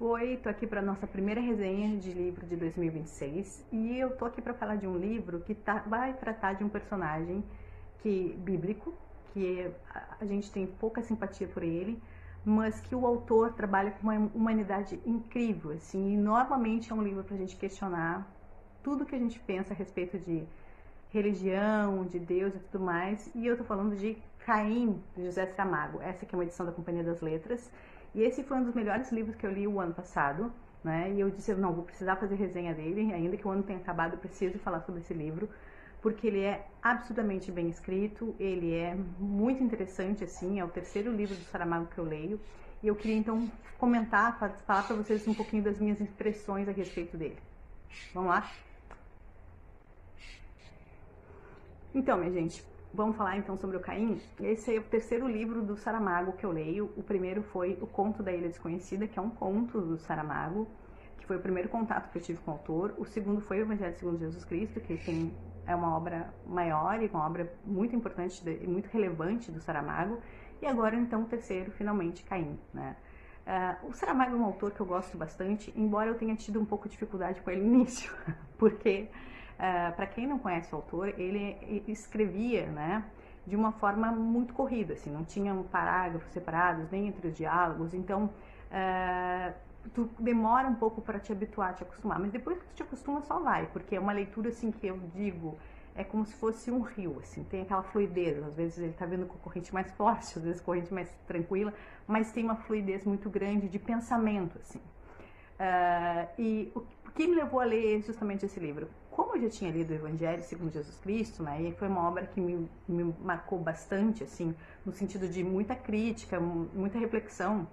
Oi, tô aqui para nossa primeira resenha de livro de 2026 e eu tô aqui para falar de um livro que vai tratar de um personagem bíblico, que a gente tem pouca simpatia por ele, mas que o autor trabalha com uma humanidade incrível, assim, e normalmente é um livro para a gente questionar tudo que a gente pensa a respeito de religião, de Deus e tudo mais. E eu tô falando de Caim, de José Saramago. Essa aqui é uma edição da Companhia das Letras. E esse foi um dos melhores livros que eu li o ano passado, né? E eu disse, não, vou precisar fazer resenha dele, ainda que o ano tenha acabado, eu preciso falar sobre esse livro, porque ele é absurdamente bem escrito, ele é muito interessante, assim, é o terceiro livro do Saramago que eu leio. E eu queria então comentar, falar para vocês um pouquinho das minhas impressões a respeito dele. Vamos lá? Então, minha gente, vamos falar então sobre o Caim. Esse é o terceiro livro do Saramago que eu leio. O primeiro foi O Conto da Ilha Desconhecida, que é um conto do Saramago, que foi o primeiro contato que eu tive com o autor. O segundo foi o Evangelho segundo Jesus Cristo, que é uma obra maior e uma obra muito importante e muito relevante do Saramago. E agora, então, o terceiro, finalmente, Caim, né? O Saramago é um autor que eu gosto bastante, embora eu tenha tido um pouco de dificuldade com ele no início, porque, para quem não conhece o autor, ele escrevia, né, de uma forma muito corrida, assim, não tinha parágrafos separados, nem entre os diálogos, então tu demora um pouco para te habituar, te acostumar, mas depois que tu te acostuma só vai, porque é uma leitura assim que eu digo, é como se fosse um rio, assim, tem aquela fluidez, às vezes ele tá vindo com corrente mais forte, às vezes corrente mais tranquila, mas tem uma fluidez muito grande de pensamento, assim. E o que me levou a ler justamente esse livro? Como eu já tinha lido o Evangelho segundo Jesus Cristo, né, e foi uma obra que me marcou bastante, assim, no sentido de muita crítica, muita reflexão,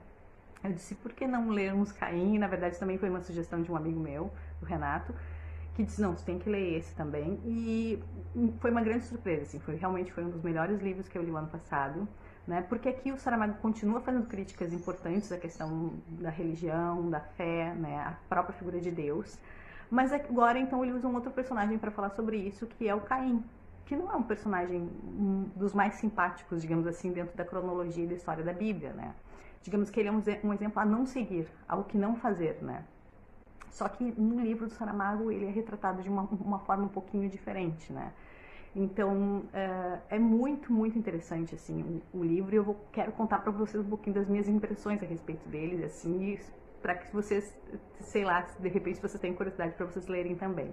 eu disse, por que não lermos Caim? Na verdade, também foi uma sugestão de um amigo meu, o Renato, que disse, não, você tem que ler esse também. E foi uma grande surpresa, assim, realmente foi um dos melhores livros que eu li o ano passado, né? Porque aqui o Saramago continua fazendo críticas importantes à questão da religião, da fé, né? A própria figura de Deus. Mas agora, então, ele usa um outro personagem para falar sobre isso, que é o Caim, que não é um personagem dos mais simpáticos, digamos assim, dentro da cronologia e da história da Bíblia, né? Digamos que ele é um exemplo a não seguir, ao que não fazer, né? Só que no livro do Saramago ele é retratado de uma forma um pouquinho diferente, né? Então é muito, muito interessante assim o livro e quero contar para vocês um pouquinho das minhas impressões a respeito dele, assim, para que vocês, sei lá, de repente vocês têm curiosidade para vocês lerem também.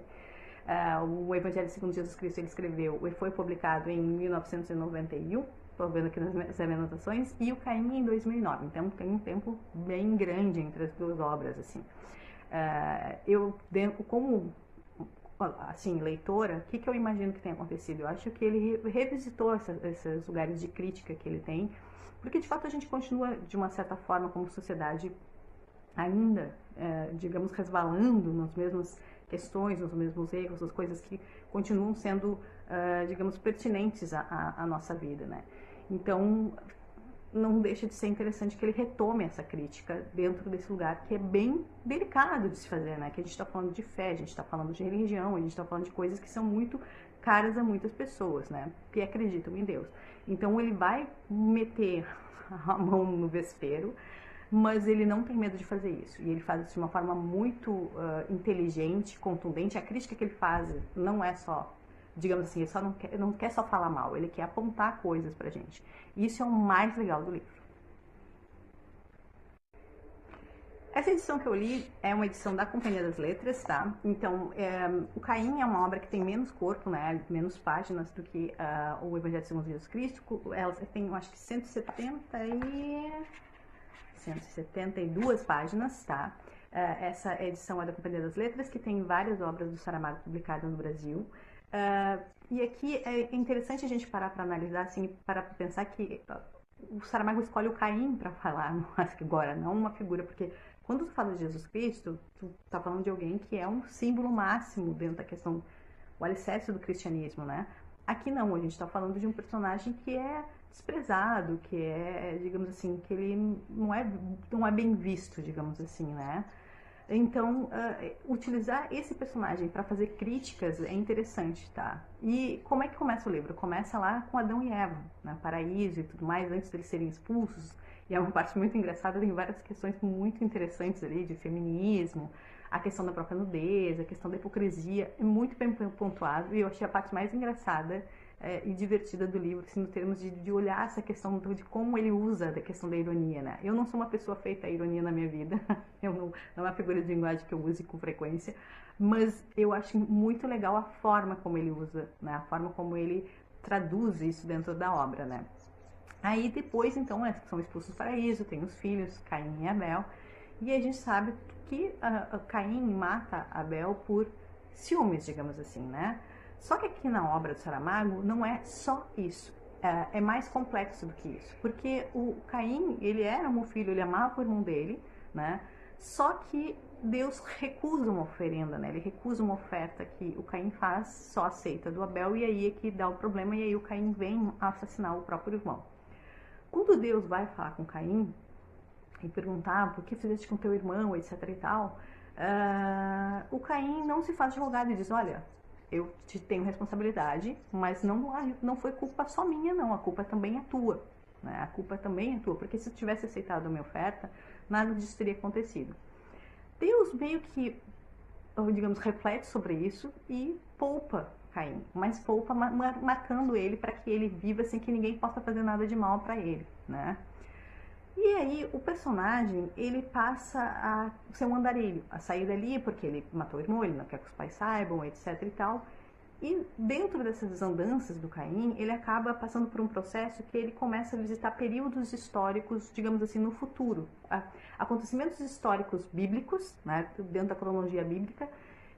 O Evangelho segundo Jesus Cristo ele escreveu, ele foi publicado em 1991, estou vendo aqui nas minhas anotações, e o Caim em 2009, então tem um tempo bem grande entre as duas obras, assim. Como assim, leitora, o que eu imagino que tenha acontecido? Eu acho que ele revisitou esses lugares de crítica que ele tem, porque de fato a gente continua, de uma certa forma, como sociedade, ainda, digamos, resvalando nas mesmas questões, nos mesmos erros, as coisas que continuam sendo, digamos, pertinentes à nossa vida, né? Então, não deixa de ser interessante que ele retome essa crítica dentro desse lugar que é bem delicado de se fazer, né? Que a gente está falando de fé, a gente está falando de religião, a gente está falando de coisas que são muito caras a muitas pessoas, né? Que acreditam em Deus. Então ele vai meter a mão no vespeiro, mas ele não tem medo de fazer isso. E ele faz isso de uma forma muito inteligente, contundente. A crítica que ele faz não é só, digamos assim, ele só não quer só falar mal, ele quer apontar coisas pra gente. Isso é o mais legal do livro. Essa edição que eu li é uma edição da Companhia das Letras, tá? Então, o Caim é uma obra que tem menos corpo, né? Menos páginas do que o Evangelho segundo Jesus Cristo. Ela tem, eu acho que 172 páginas, tá? Essa edição é da Companhia das Letras, que tem várias obras do Saramago publicadas no Brasil. E aqui é interessante a gente parar para analisar, assim, para pensar que o Saramago escolhe o Caim para falar, agora, não uma figura, porque quando tu fala de Jesus Cristo, tu tá falando de alguém que é um símbolo máximo dentro da questão, o alicerce do cristianismo, né? Aqui não, a gente tá falando de um personagem que é desprezado, que é, digamos assim, que ele não é bem visto, digamos assim, né? Então, utilizar esse personagem para fazer críticas é interessante, tá? E como é que começa o livro? Começa lá com Adão e Eva, né? Paraíso e tudo mais, antes deles serem expulsos. E é uma parte muito engraçada, tem várias questões muito interessantes ali, de feminismo, a questão da própria nudez, a questão da hipocrisia, é muito bem pontuado, e eu achei a parte mais engraçada e divertida do livro, assim, no termos de olhar essa questão de como ele usa a questão da ironia, né? Eu não sou uma pessoa feita a ironia na minha vida, não é uma figura de linguagem que eu use com frequência, mas eu acho muito legal a forma como ele usa, né? A forma como ele traduz isso dentro da obra, né? Aí depois, então, são expulsos do paraíso, tem os filhos, Caim e Abel, e a gente sabe que Caim mata Abel por ciúmes, digamos assim, né? Só que aqui na obra do Saramago não é só isso, é mais complexo do que isso, porque o Caim, ele era um filho, ele amava o irmão dele, né? Só que Deus recusa uma oferenda, né? Ele recusa uma oferta que o Caim faz, só aceita do Abel, e aí é que dá o problema, e aí o Caim vem assassinar o próprio irmão. Quando Deus vai falar com Caim e perguntar por que fizeste com teu irmão, etc e tal, o Caim não se faz de rogado e diz, olha, eu te tenho responsabilidade, mas não foi culpa só minha, não, a culpa também é tua, né? A culpa também é tua, porque se eu tivesse aceitado a minha oferta, nada disso teria acontecido. Deus meio que, digamos, reflete sobre isso e poupa Caim, mas poupa matando ele para que ele viva sem que ninguém possa fazer nada de mal para ele, né? E aí o personagem, ele passa a ser um andarilho, a sair dali porque ele matou o irmão, ele não quer que os pais saibam, etc e tal. E dentro dessas andanças do Caim, ele acaba passando por um processo que ele começa a visitar períodos históricos, digamos assim, no futuro. Acontecimentos históricos bíblicos, né, dentro da cronologia bíblica,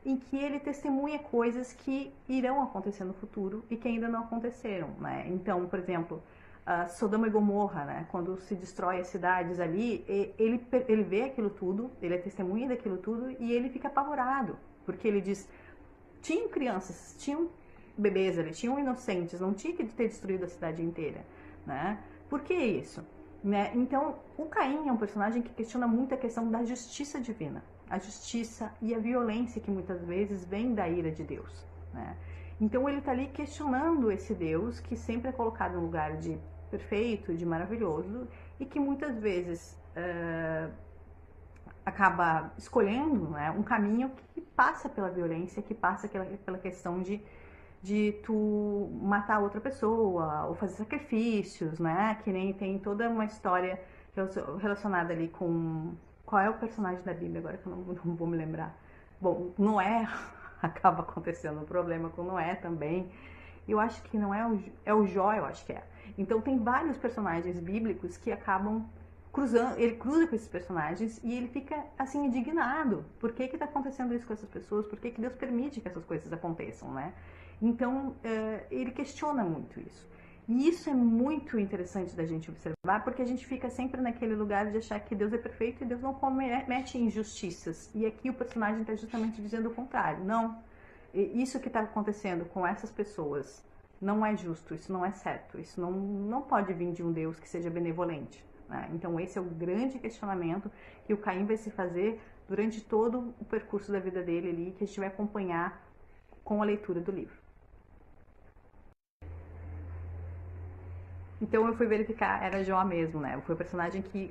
em que ele testemunha coisas que irão acontecer no futuro e que ainda não aconteceram, né? Então, por exemplo, Sodoma e Gomorra, né? Quando se destrói as cidades ali, ele vê aquilo tudo, ele é testemunha daquilo tudo e ele fica apavorado, porque ele diz, tinham crianças, tinham bebês ali, tinham inocentes, não tinha que ter destruído a cidade inteira, né? Por que isso? Né? Então, o Caim é um personagem que questiona muito a questão da justiça divina, a justiça e a violência que muitas vezes vem da ira de Deus, né? Então ele está ali questionando esse Deus que sempre é colocado no lugar de perfeito, de maravilhoso, e que muitas vezes acaba escolhendo, né, um caminho que passa pela violência, que passa pela questão de tu matar outra pessoa, ou fazer sacrifícios, né, que nem tem toda uma história relacionada ali com... Qual é o personagem da Bíblia agora que eu não vou me lembrar? Bom, Noé, acaba acontecendo um problema com Noé também. Eu acho que não é o Jó, eu acho que é. Então tem vários personagens bíblicos que acabam cruzando, ele cruza com esses personagens e ele fica assim indignado. Por que está acontecendo isso com essas pessoas? Por que Deus permite que essas coisas aconteçam, né? Então ele questiona muito isso. E isso é muito interessante da gente observar, porque a gente fica sempre naquele lugar de achar que Deus é perfeito e Deus não comete injustiças. E aqui o personagem está justamente dizendo o contrário. Não, isso que está acontecendo com essas pessoas não é justo, isso não é certo, isso não pode vir de um Deus que seja benevolente, né? Então esse é o grande questionamento que o Caim vai se fazer durante todo o percurso da vida dele ali, que a gente vai acompanhar com a leitura do livro. Então eu fui verificar, era Jó mesmo, né? Foi o personagem que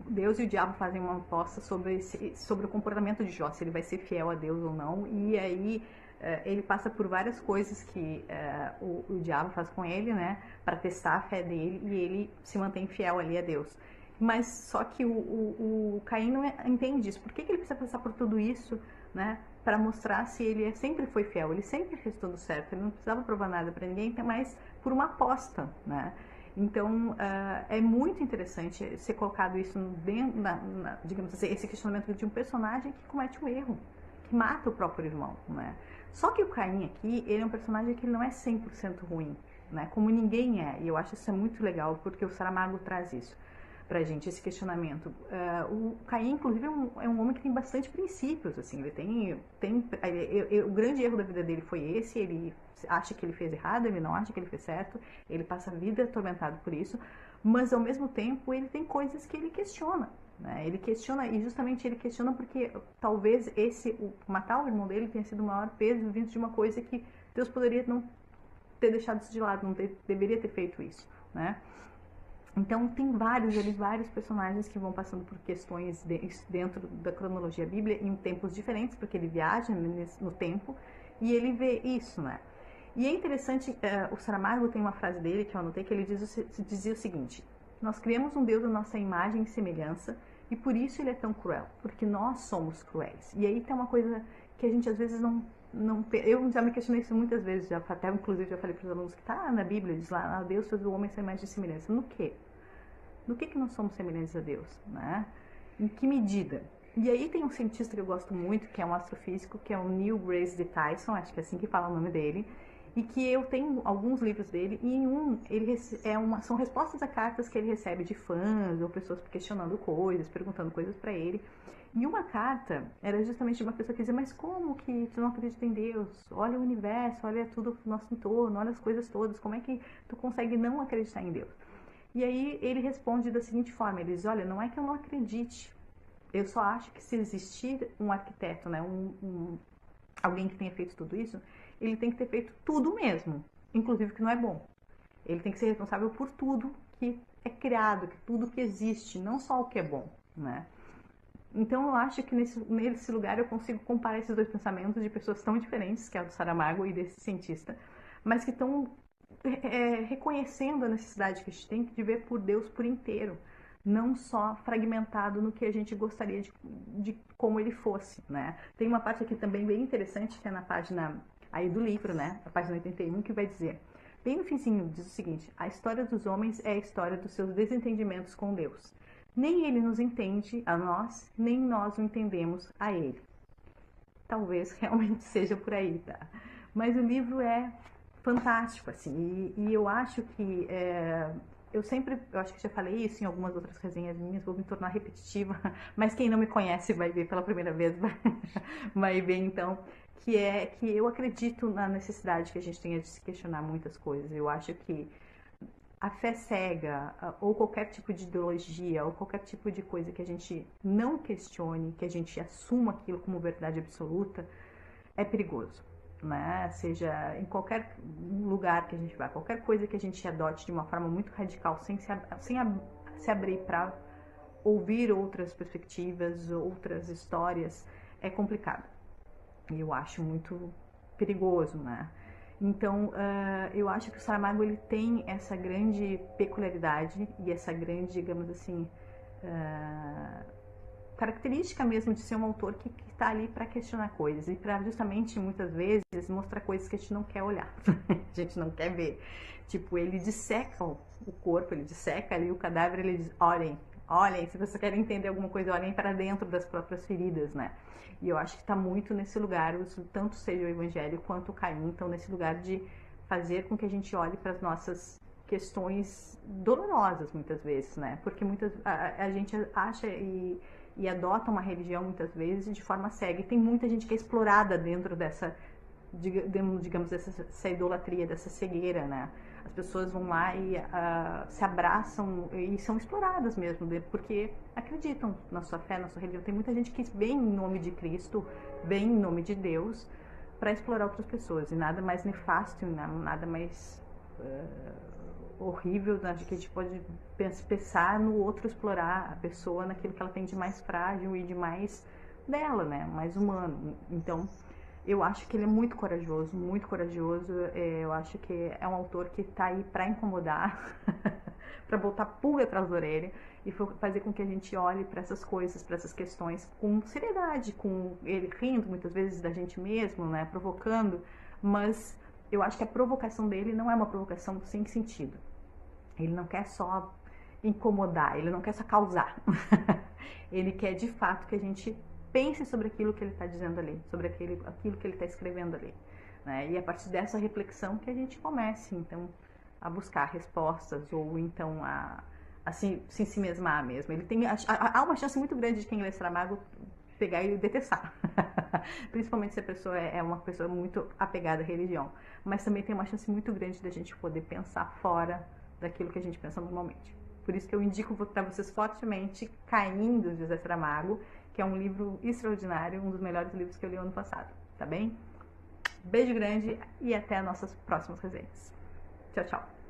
Deus e o diabo fazem uma aposta sobre o comportamento de Jó, se ele vai ser fiel a Deus ou não. E aí ele passa por várias coisas que o diabo faz com ele, né? Para testar a fé dele, e ele se mantém fiel ali a Deus. Mas só que o Caim não entende isso. Por que ele precisa passar por tudo isso, né? Para mostrar se ele sempre foi fiel, ele sempre fez tudo certo, ele não precisava provar nada para ninguém, mas por uma aposta, né? Então é muito interessante ser colocado isso dentro, digamos assim, esse questionamento de um personagem que comete um erro, que mata o próprio irmão, né? Só que o Caim aqui, ele é um personagem que ele não é 100% ruim, né? Como ninguém é, e eu acho isso muito legal, porque o Saramago traz isso pra gente, esse questionamento. O Caim, inclusive, é um homem que tem bastante princípios, assim, ele o grande erro da vida dele foi esse, ele acha que ele fez errado, ele não acha que ele fez certo, ele passa a vida atormentado por isso, mas ao mesmo tempo ele tem coisas que ele questiona, né? Ele questiona, e justamente ele questiona porque talvez matar o irmão dele tenha sido o maior peso vindo de uma coisa que Deus poderia não ter deixado isso de lado, deveria ter feito isso, né? Então tem vários personagens que vão passando por questões dentro da cronologia bíblica em tempos diferentes, porque ele viaja no tempo e ele vê isso, né? E é interessante, o Saramago tem uma frase dele que eu anotei, que ele dizia o seguinte: nós criamos um Deus da nossa imagem e semelhança e por isso ele é tão cruel, porque nós somos cruéis. E aí tem uma coisa que a gente às vezes não eu já me questionei isso muitas vezes, até inclusive já falei para os alunos que está na Bíblia, diz lá, Deus fez o homem sem imagem e semelhança. No quê? No que nós somos semelhantes a Deus, né? Em que medida? E aí tem um cientista que eu gosto muito, que é um astrofísico, que é o Neil Grace de Tyson, acho que é assim que fala o nome dele, e que eu tenho alguns livros dele, e em um são respostas a cartas que ele recebe de fãs ou pessoas questionando coisas, perguntando coisas para ele. E uma carta era justamente de uma pessoa que dizia: mas como que tu não acredita em Deus? Olha o universo, olha tudo no nosso entorno, olha as coisas todas, como é que tu consegue não acreditar em Deus? E aí ele responde da seguinte forma, ele diz: olha, não é que eu não acredite, eu só acho que se existir um arquiteto, né, alguém que tenha feito tudo isso, ele tem que ter feito tudo mesmo, inclusive que não é bom. Ele tem que ser responsável por tudo que é criado, tudo que existe, não só o que é bom, né? Então eu acho que nesse lugar eu consigo comparar esses dois pensamentos de pessoas tão diferentes, que é o do Saramago e desse cientista, mas que estão reconhecendo a necessidade que a gente tem de ver por Deus por inteiro, não só fragmentado no que a gente gostaria de como ele fosse, né? Tem uma parte aqui também bem interessante, que é na página aí do livro, né? A página 81, que vai dizer, bem no finzinho, diz o seguinte: a história dos homens é a história dos seus desentendimentos com Deus. Nem ele nos entende a nós, nem nós o entendemos a ele. Talvez realmente seja por aí, tá? Mas o livro é fantástico, assim, e eu acho que eu acho que já falei isso em algumas outras resenhas minhas, vou me tornar repetitiva, mas quem não me conhece vai ver pela primeira vez, vai ver então, que eu acredito na necessidade que a gente tenha de se questionar muitas coisas. Eu acho que a fé cega, ou qualquer tipo de ideologia, ou qualquer tipo de coisa que a gente não questione, que a gente assuma aquilo como verdade absoluta, é perigoso, né? Seja em qualquer lugar que a gente vá, qualquer coisa que a gente adote de uma forma muito radical, sem se abrir para ouvir outras perspectivas, outras histórias, é complicado. E eu acho muito perigoso, né? Então, eu acho que o Saramago ele tem essa grande peculiaridade e essa grande, digamos assim, característica mesmo de ser um autor que está ali para questionar coisas e para justamente, muitas vezes, mostrar coisas que a gente não quer olhar, a gente não quer ver. Tipo, ele disseca o corpo, ele disseca ali o cadáver, ele diz: olhem, se vocês querem entender alguma coisa, olhem para dentro das próprias feridas, né? E eu acho que está muito nesse lugar, tanto seja o Evangelho quanto o Caim, estão nesse lugar de fazer com que a gente olhe para as nossas questões dolorosas, muitas vezes, né? Porque a gente acha e adota uma religião, muitas vezes, de forma cega. E tem muita gente que é explorada dentro dessa, digamos, dessa idolatria, dessa cegueira, né? As pessoas vão lá e se abraçam e são exploradas mesmo, porque acreditam na sua fé, na sua religião. Tem muita gente que vem em nome de Cristo, vem em nome de Deus, para explorar outras pessoas. E nada mais nefasto, nada mais horrível, né, de que a gente pode pensar no outro, explorar a pessoa naquilo que ela tem de mais frágil e de mais dela, né? Mais humano. Então, eu acho que ele é muito corajoso, muito corajoso. Eu acho que é um autor que está aí para incomodar, para botar pulga atrás da orelha e fazer com que a gente olhe para essas coisas, para essas questões com seriedade, com ele rindo muitas vezes da gente mesmo, né, provocando, mas eu acho que a provocação dele não é uma provocação sem sentido. Ele não quer só incomodar, ele não quer só causar. Ele quer de fato que a gente pense sobre aquilo que ele está dizendo ali, sobre aquilo que ele está escrevendo ali, né? E a partir dessa reflexão que a gente comece, então, a buscar respostas ou então a se mesmar mesmo. Há uma chance muito grande de quem lê Saramago pegar e detestar, principalmente se a pessoa é uma pessoa muito apegada à religião, mas também tem uma chance muito grande da gente poder pensar fora daquilo que a gente pensa normalmente. Por isso que eu indico para vocês fortemente Caim, do José Saramago, que é um livro extraordinário, um dos melhores livros que eu li ano passado, tá bem? Beijo grande e até as nossas próximas resenhas. Tchau, tchau!